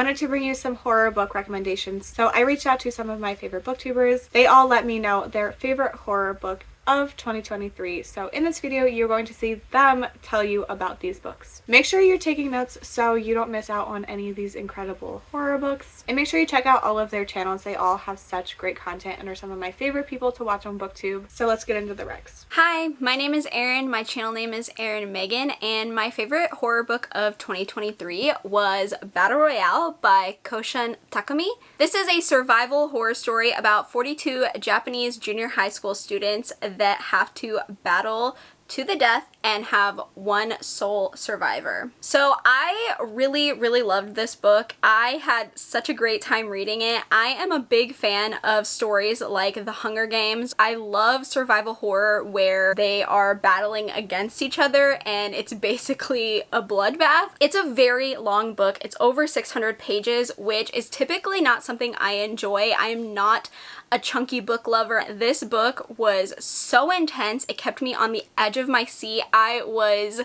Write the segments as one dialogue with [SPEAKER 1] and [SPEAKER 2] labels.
[SPEAKER 1] wanted to bring you some horror book recommendations. So I reached out to some of my favorite booktubers. They all let me know their favorite horror book of 2023. So in this video, you're going to see them tell you about these books. Make sure you're taking notes so you don't miss out on any of these incredible horror books. And make sure you check out all of their channels. They all have such great content and are some of my favorite people to watch on BookTube. So let's get into the recs.
[SPEAKER 2] Hi, my name is Erin. My channel name is Erin Megan, and my favorite horror book of 2023 was Battle Royale by Koshin Takumi. This is a survival horror story about 42 Japanese junior high school students that have to battle to the death and have one sole survivor. So I really loved this book. I had such a great time reading it. I am a big fan of stories like The Hunger Games. I love survival horror where they are battling against each other and it's basically a bloodbath. It's a very long book. It's over 600 pages, which is typically not something I enjoy. I am not a chunky book lover. This book was so intense. It kept me on the edge of my seat. I was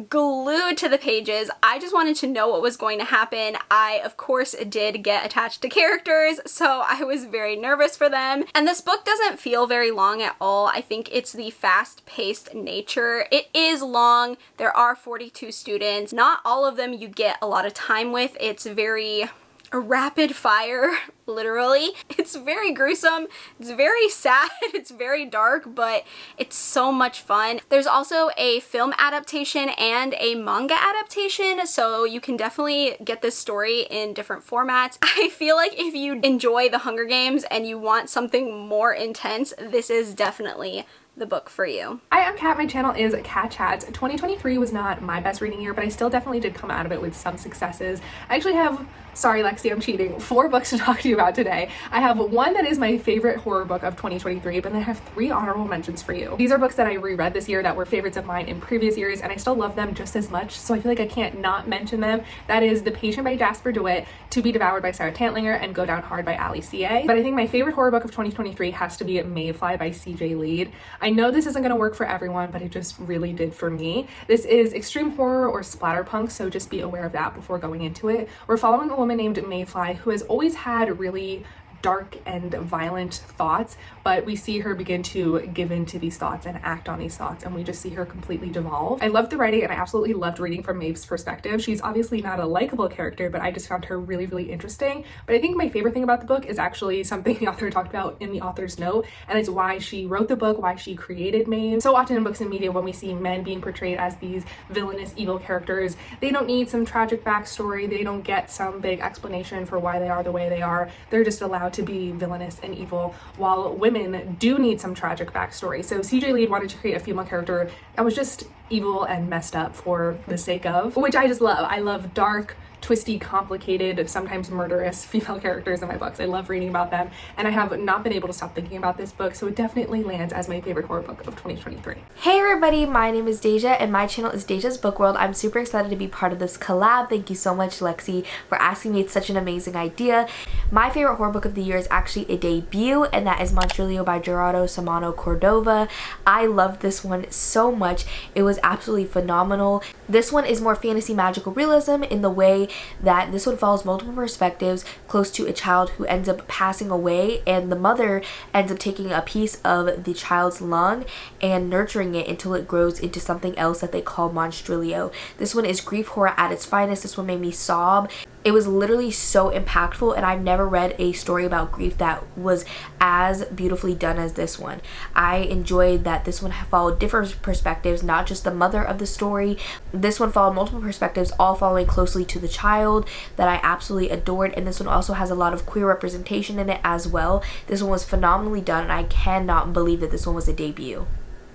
[SPEAKER 2] glued to the pages. I just wanted to know what was going to happen. I, of course, did get attached to characters, so I was very nervous for them. And this book doesn't feel very long at all. I think it's the fast-paced nature. It is long. There are 42 students. Not all of them you get a lot of time with. It's very rapid fire, literally. It's very gruesome, it's very sad, it's very dark, but it's so much fun. There's also a film adaptation and a manga adaptation, so you can definitely get this story in different formats. I feel like if you enjoy The Hunger Games and you want something more intense, this is definitely the book for you.
[SPEAKER 3] Hi, I'm Kat. My channel is Kat Chats. 2023 was not my best reading year, but I still definitely did come out of it with some successes. I actually have, sorry Lexi, I'm cheating, 4 books to talk to you about today. I have one that is my favorite horror book of 2023, but then I have 3 honorable mentions for you. These are books that I reread this year that were favorites of mine in previous years, and I still love them just as much, so I feel like I can't not mention them. That is The Patient by Jasper DeWitt, To Be Devoured by Sarah Tantlinger, and Go Down Hard by Ali C.A. But I think my favorite horror book of 2023 has to be Mayfly by C.J. Lead. I know this isn't going to work for everyone, but it just really did for me. This is extreme horror or splatterpunk, so just be aware of that before going into it. We're following a woman named Mayfly who has always had really dark and violent thoughts, but we see her begin to give in to these thoughts and act on these thoughts, and we just see her completely devolve. I loved the writing and I absolutely loved reading from Maeve's perspective. She's obviously not a likable character, but I just found her really interesting. But I think my favorite thing about the book is actually something the author talked about in the author's note, and it's why she wrote the book, why she created Maeve. So often in books and media, when we see men being portrayed as these villainous evil characters, they don't need some tragic backstory, they don't get some big explanation for why they are the way they are. They're just allowed to be villainous and evil, while women do need some tragic backstory. So CJ Lead wanted to create a female character that was just evil and messed up for the sake of, which I just love. I love dark, twisty, complicated, sometimes murderous female characters in my books. I love reading about them, and I have not been able to stop thinking about this book, so it definitely lands as my favorite horror book of 2023.
[SPEAKER 4] Hey everybody, my name is DEJA and my channel is DEJA's Book World. I'm super excited to be part of this collab. Thank you so much, Lexi, for asking me. It's such an amazing idea. My favorite horror book of the year is actually a debut, and that is Monstrilio by Gerardo Samano Cordova. I loved this one so much. It was absolutely phenomenal. This one is more fantasy magical realism in the way that this one follows multiple perspectives close to a child who ends up passing away, and the mother ends up taking a piece of the child's lung and nurturing it until it grows into something else that they call Monstrilio. This one is grief horror at its finest. This one made me sob. It was literally so impactful, and I've never read a story about grief that was as beautifully done as this one. I enjoyed that this one followed different perspectives, not just the mother of the story. This one followed multiple perspectives, all following closely to the child, that I absolutely adored, and this one also has a lot of queer representation in it as well. This one was phenomenally done, and I cannot believe that this one was a debut.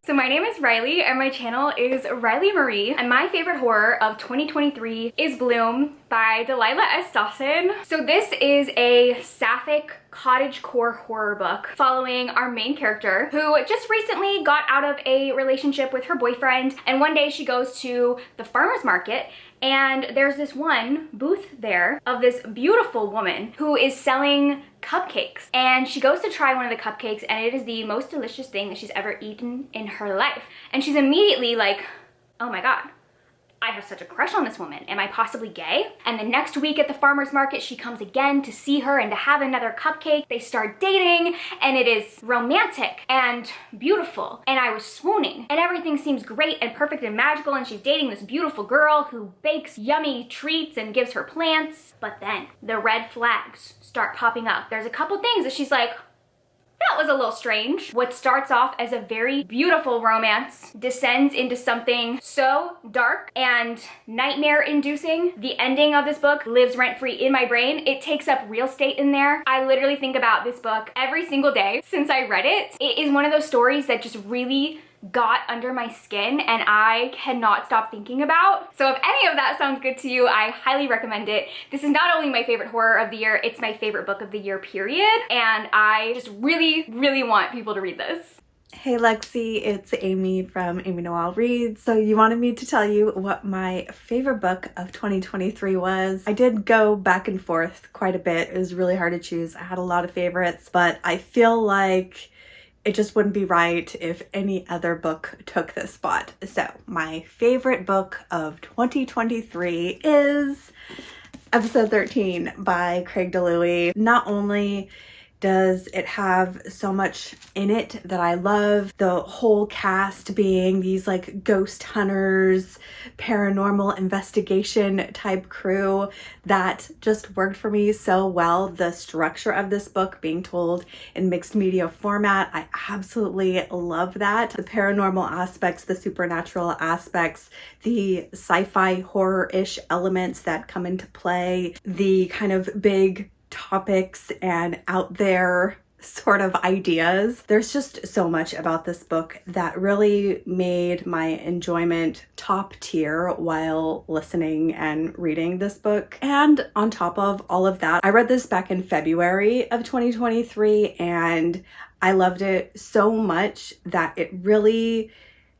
[SPEAKER 5] So my name is Riley and my channel is Riley Marie, and my favorite horror of 2023 is Bloom by Delilah S. Dawson. So this is a sapphic cottagecore horror book following our main character who just recently got out of a relationship with her boyfriend, and one day she goes to the farmer's market and there's this one booth there of this beautiful woman who is selling cupcakes, and she goes to try one of the cupcakes and it is the most delicious thing that she's ever eaten in her life, and she's immediately like, oh my god, I have such a crush on this woman. Am I possibly gay? And the next week at the farmer's market, she comes again to see her and to have another cupcake. They start dating, and it is romantic and beautiful. And I was swooning. And everything seems great and perfect and magical, and she's dating this beautiful girl who bakes yummy treats and gives her plants. But then the red flags start popping up. There's a couple things that she's like, that was a little strange. What starts off as a very beautiful romance descends into something so dark and nightmare-inducing. The ending of this book lives rent-free in my brain. It takes up real estate in there. I literally think about this book every single day since I read it. It is one of those stories that just really got under my skin and I cannot stop thinking about. So if any of that sounds good to you, I highly recommend it. This is not only my favorite horror of the year, it's my favorite book of the year, period. And I just really, really want people to read this.
[SPEAKER 6] Hey Lexi, it's Amy from Amy Nolan Reads. So you wanted me to tell you what my favorite book of 2023 was. I did go back and forth quite a bit. It was really hard to choose. I had a lot of favorites, but I feel like it just wouldn't be right if any other book took this spot. So my favorite book of 2023 is Episode 13 by Craig DeLuey. Not only does it have so much in it that I love, the whole cast being these like ghost hunters, paranormal investigation type crew, that just worked for me so well. The structure of this book being told in mixed media format, I absolutely love that. The paranormal aspects, the supernatural aspects, the sci-fi horror-ish elements that come into play, the kind of big topics and out there sort of ideas. There's just so much about this book that really made my enjoyment top tier while listening and reading this book. And on top of all of that, I read this back in February of 2023 and I loved it so much that it really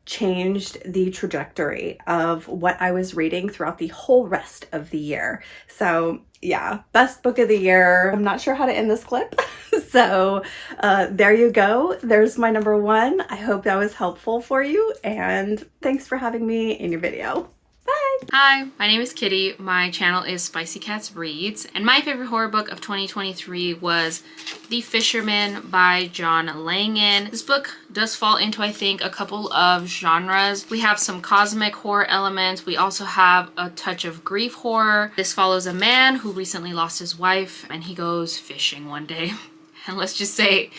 [SPEAKER 6] changed the trajectory of what I was reading throughout the whole rest of the year. So yeah, best book of the year. I'm not sure how to end this clip. So there you go. There's my number one. I hope that was helpful for you, and thanks for having me in your video. Bye!
[SPEAKER 7] Hi, my name is Kitty. My channel is Spicy Cats Reads, and my favorite horror book of 2023 was The Fisherman by John Langan. This book does fall into, I think, a couple of genres. We have some cosmic horror elements. We also have a touch of grief horror. This follows a man who recently lost his wife, and he goes fishing one day. And let's just say,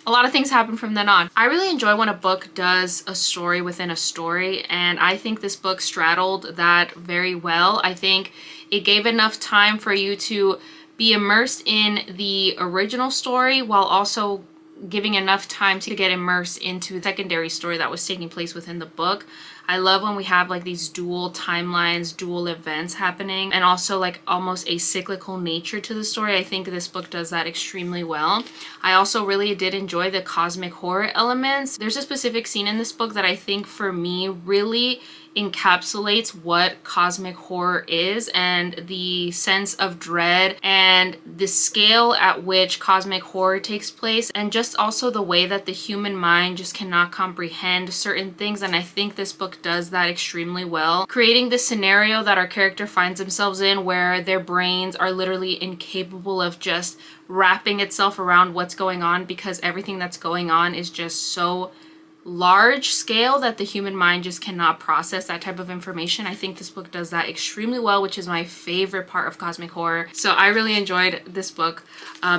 [SPEAKER 7] a lot of things happen from then on. I really enjoy when a book does a story within a story, and I think this book straddled that very well. I think it gave enough time for you to be immersed in the original story while also giving enough time to get immersed into the secondary story that was taking place within the book. I love when we have like these dual timelines, dual events happening, and also like almost a cyclical nature to the story. I think this book does that extremely well. I also really did enjoy the cosmic horror elements. There's a specific scene in this book that I think for me really encapsulates what cosmic horror is, and the sense of dread and the scale at which cosmic horror takes place, and just also the way that the human mind just cannot comprehend certain things. And I think this book does that extremely well, creating this scenario that our character finds themselves in where their brains are literally incapable of just wrapping itself around what's going on, because everything that's going on is just so large scale that the human mind just cannot process that type of information. I think this book does that extremely well, which is my favorite part of cosmic horror. So I really enjoyed this book.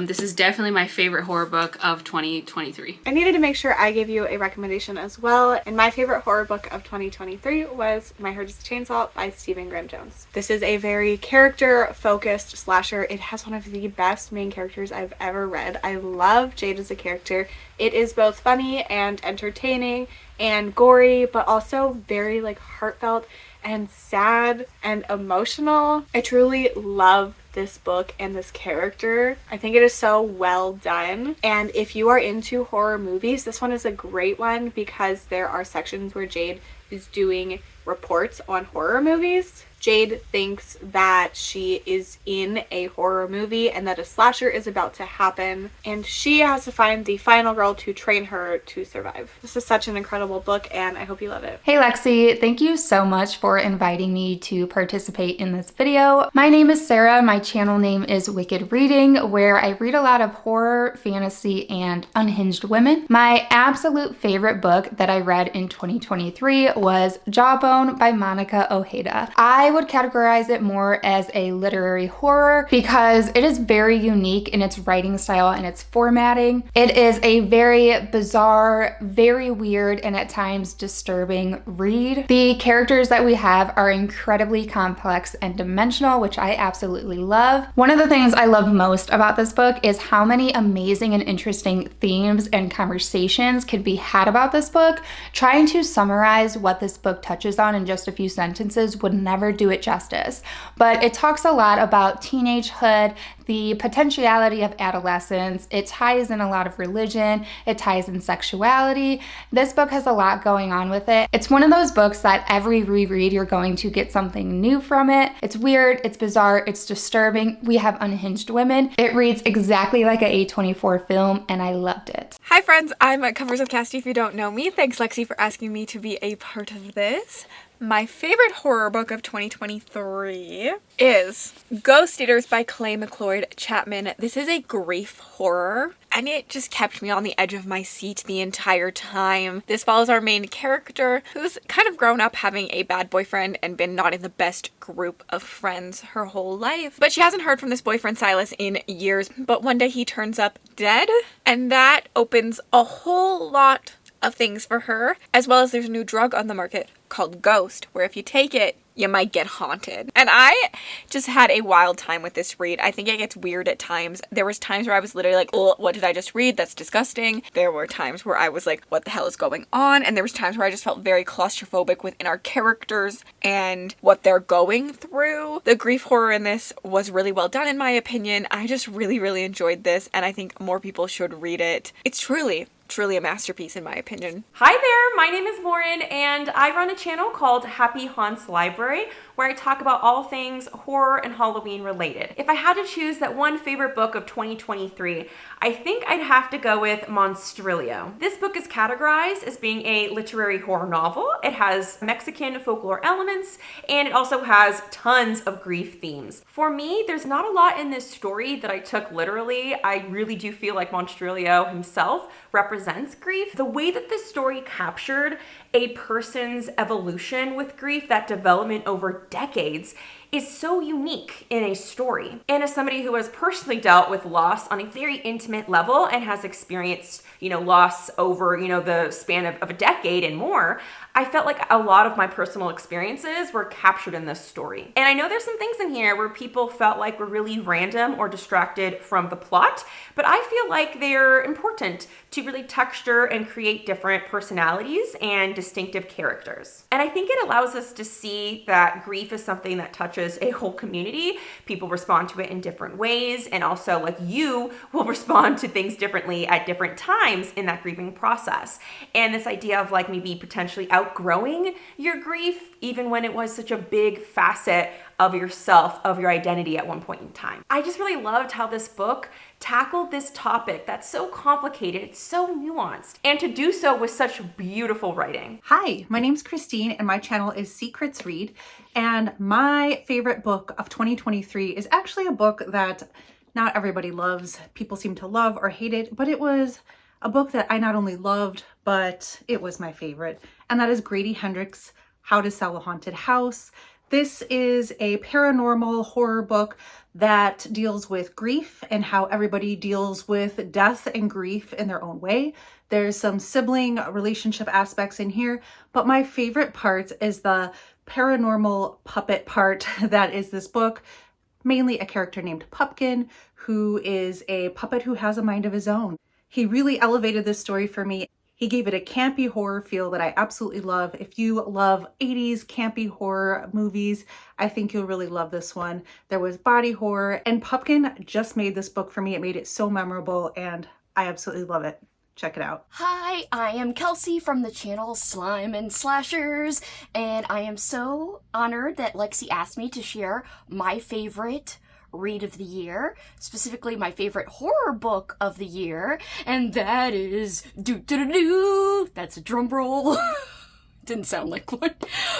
[SPEAKER 7] This is definitely my favorite horror book of 2023.
[SPEAKER 1] I needed to make sure I gave you a recommendation as well, and my favorite horror book of 2023 was My Heart is a Chainsaw by Stephen Graham Jones. This is a very character-focused slasher. It has one of the best main characters I've ever read. I love Jade as a character. It is both funny and entertaining and gory, but also very like heartfelt and sad and emotional. I truly love this book and this character. I think it is so well done. And if you are into horror movies, this one is a great one because there are sections where Jade is doing reports on horror movies. Jade thinks that she is in a horror movie and that a slasher is about to happen, and she has to find the final girl to train her to survive. This is such an incredible book, and I hope you love it.
[SPEAKER 8] Hey Lexi, thank you so much for inviting me to participate in this video. My name is Sarah. My channel name is Wicked Reading, where I read a lot of horror, fantasy, and unhinged women. My absolute favorite book that I read in 2023 was Jawbone by Monica Ojeda. I would categorize it more as a literary horror because it is very unique in its writing style and its formatting. It is a very bizarre, very weird, and at times disturbing read. The characters that we have are incredibly complex and dimensional, which I absolutely love. One of the things I love most about this book is how many amazing and interesting themes and conversations could be had about this book. Trying to summarize what this book touches on in just a few sentences would never do it justice, but it talks a lot about teenagehood, the potentiality of adolescence. It ties in a lot of religion, it ties in sexuality. This book has a lot going on with it. It's one of those books that every reread you're going to get something new from it. It's weird, it's bizarre, it's disturbing. We have unhinged women. It reads exactly like a A24 film, and I loved it.
[SPEAKER 9] Hi friends, I'm at Covers with Cassy if you don't know me. Thanks Lexi for asking me to be a part of this. My favorite horror book of 2023 is Ghost Eaters by Clay McLeod Chapman. This is a grief horror, and it just kept me on the edge of my seat the entire time. This follows our main character, who's kind of grown up having a bad boyfriend and been not in the best group of friends her whole life. But she hasn't heard from this boyfriend Silas in years, but one day he turns up dead, and that opens a whole lot of things for her, as well as there's a new drug on the market called Ghost, where if you take it, you might get haunted. And I just had a wild time with this read. I think it gets weird at times. There was times where I was literally like, oh, what did I just read? That's disgusting. There were times where I was like, what the hell is going on? And there was times where I just felt very claustrophobic within our characters and what they're going through. The grief horror in this was really well done in my opinion. I just really, really enjoyed this, and I think more people should read it. It's truly a masterpiece in my opinion.
[SPEAKER 10] Hi there, my name is Lauren and I run a channel called Happy Haunts Library where I talk about all things horror and Halloween related. If I had to choose that one favorite book of 2023, I think I'd have to go with Monstrillo. This book is categorized as being a literary horror novel. It has Mexican folklore elements and it also has tons of grief themes. For me, there's not a lot in this story that I took literally. I really do feel like Monstrillo himself represents grief. The way that this story captured a person's evolution with grief, that development over decades, is so unique in a story. And as somebody who has personally dealt with loss on a very intimate level and has experienced, loss over, the span of a decade and more, I felt like a lot of my personal experiences were captured in this story. And I know there's some things in here where people felt like were really random or distracted from the plot, but I feel like they're important to really texture and create different personalities and distinctive characters. And I think it allows us to see that grief is something that touches a whole community. People respond to it in different ways, and also like you will respond to things differently at different times in that grieving process. And this idea of like maybe potentially outgrowing your grief, even when it was such a big facet of yourself, of your identity at one point in time. I just really loved how this book tackled this topic that's so complicated, it's so nuanced, and to do so with such beautiful writing.
[SPEAKER 11] Hi, my name's Christine and my channel is Secrets Read, and my favorite book of 2023 is actually a book that not everybody loves. People seem to love or hate it, but it was a book that I not only loved, but it was my favorite, and that is Grady Hendrix' How to Sell a Haunted House. This is a paranormal horror book that deals with grief and how everybody deals with death and grief in their own way. There's some sibling relationship aspects in here, but my favorite part is the paranormal puppet part that is this book. Mainly a character named Pupkin, who is a puppet who has a mind of his own. He really elevated this story for me. He gave it a campy horror feel that I absolutely love. If you love 80s campy horror movies, I think you'll really love this one. There was body horror, and Pupkin just made this book for me. It made it so memorable, and I absolutely love it. Check it out.
[SPEAKER 12] Hi, I am Kelsey from the channel Slime and Slashers, and I am so honored that Lexi asked me to share my favorite read of the year, specifically my favorite horror book of the year, and that is that's a drum roll. Didn't sound like one.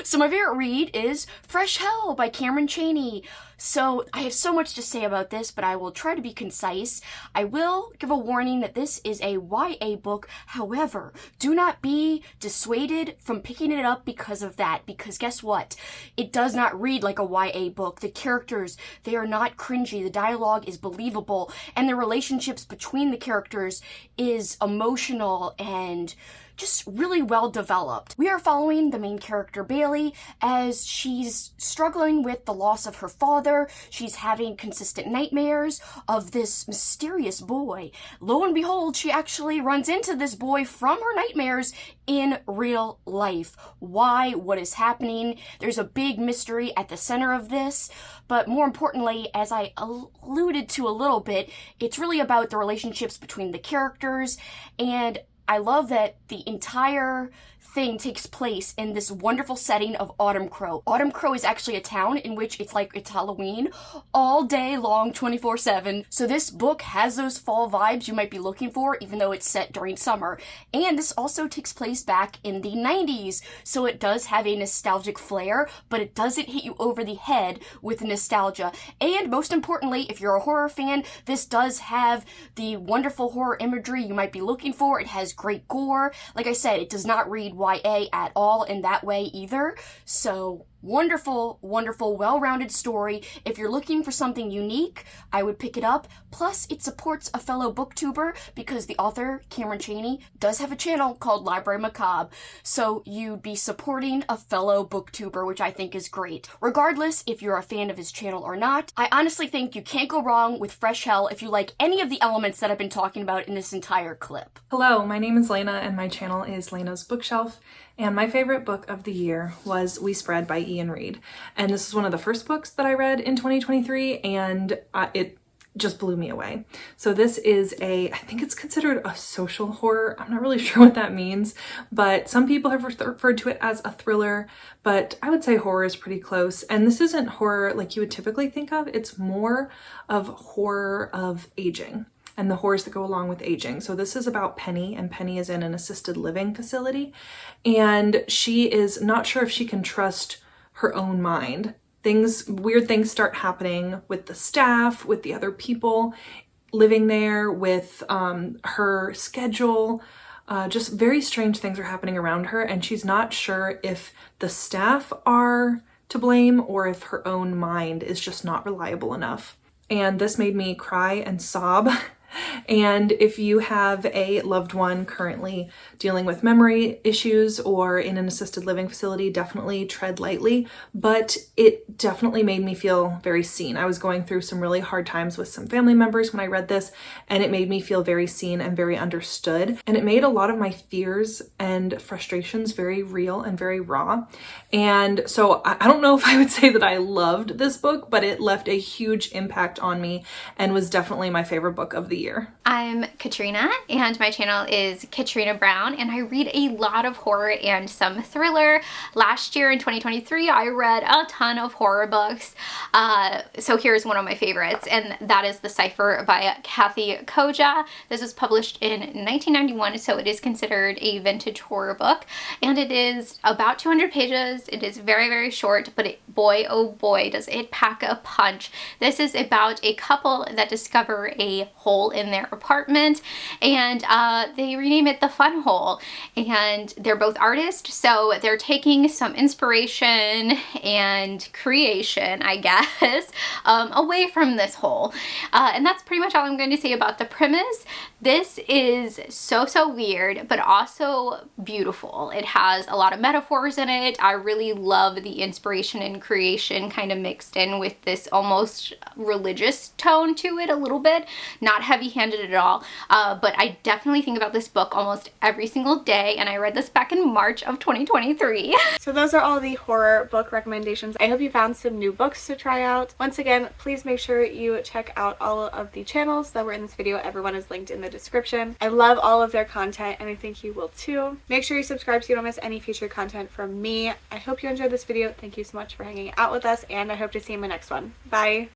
[SPEAKER 12] So my favorite read is Fresh Hell by Cameron Chaney. So I have so much to say about this, but I will try to be concise. I will give a warning that this is a YA book. However, do not be dissuaded from picking it up because of that, because guess what? It does not read like a YA book. The characters, they are not cringy. The dialogue is believable, and the relationships between the characters is emotional and just really well developed. We are following the main character Bailey as she's struggling with the loss of her father. She's having consistent nightmares of this mysterious boy. Lo and behold, she actually runs into this boy from her nightmares in real life. Why? What is happening? There's a big mystery at the center of this, but more importantly, as I alluded to a little bit, it's really about the relationships between the characters, and I love that the entire thing takes place in this wonderful setting of Autumn Crow. Autumn Crow is actually a town in which it's like it's Halloween all day long, 24/7. So this book has those fall vibes you might be looking for, even though it's set during summer. And this also takes place back in the 90s. So it does have a nostalgic flair, but it doesn't hit you over the head with nostalgia. And most importantly, if you're a horror fan, this does have the wonderful horror imagery you might be looking for. It has great gore. Like I said, it does not read YA at all in that way either. So wonderful, wonderful, well-rounded story. If you're looking for something unique, I would pick it up. Plus, it supports a fellow booktuber because the author, Cameron Chaney, does have a channel called Library Macabre. So you'd be supporting a fellow booktuber, which I think is great. Regardless if you're a fan of his channel or not, I honestly think you can't go wrong with Fresh Hell if you like any of the elements that I've been talking about in this entire clip.
[SPEAKER 3] Hello, my name is Lena and my channel is Lena's Bookshelf, and my favorite book of the year was We Spread by Ian Reid. And this is one of the first books that I read in 2023, and it just blew me away. So this is I think it's considered a social horror. I'm not really sure what that means, but some people have referred to it as a thriller, but I would say horror is pretty close. And this isn't horror like you would typically think of. It's more of horror of aging and the horrors that go along with aging. So this is about Penny, and Penny is in an assisted living facility, and she is not sure if she can trust her own mind. Weird things start happening with the staff, with the other people living there, with her schedule. Just very strange things are happening around her, and she's not sure if the staff are to blame or if her own mind is just not reliable enough. And this made me cry and sob. And if you have a loved one currently dealing with memory issues or in an assisted living facility, definitely tread lightly, but it definitely made me feel very seen. I was going through some really hard times with some family members when I read this, and it made me feel very seen and very understood. And it made a lot of my fears and frustrations very real and very raw. And so I don't know if I would say that I loved this book, but it left a huge impact on me and was definitely my favorite book of the year.
[SPEAKER 13] I'm Katrina, and my channel is Katrina Brown, and I read a lot of horror and some thriller. Last year in 2023, I read a ton of horror books. So here's one of my favorites, and that is The Cipher by Kathy Koja. This was published in 1991, so it is considered a vintage horror book, and it is about 200 pages. It is very, very short, but boy, oh boy, does it pack a punch. This is about a couple that discover a hole in their apartment, and they rename it the Fun Hole, and they're both artists, so they're taking some inspiration and creation, I guess, away from this hole, and that's pretty much all I'm going to say about the premise. This is so weird, but also beautiful. It has a lot of metaphors in it. I really love the inspiration and creation kind of mixed in with this almost religious tone to it a little bit. Not heavy heavy-handed at all, but I definitely think about this book almost every single day, and I read this back in March of 2023.
[SPEAKER 1] So those are all the horror book recommendations. I hope you found some new books to try out. Once again, please make sure you check out all of the channels that were in this video. Everyone is linked in the description. I love all of their content, and I think you will too. Make sure you subscribe so you don't miss any future content from me. I hope you enjoyed this video. Thank you so much for hanging out with us, and I hope to see you in my next one. Bye!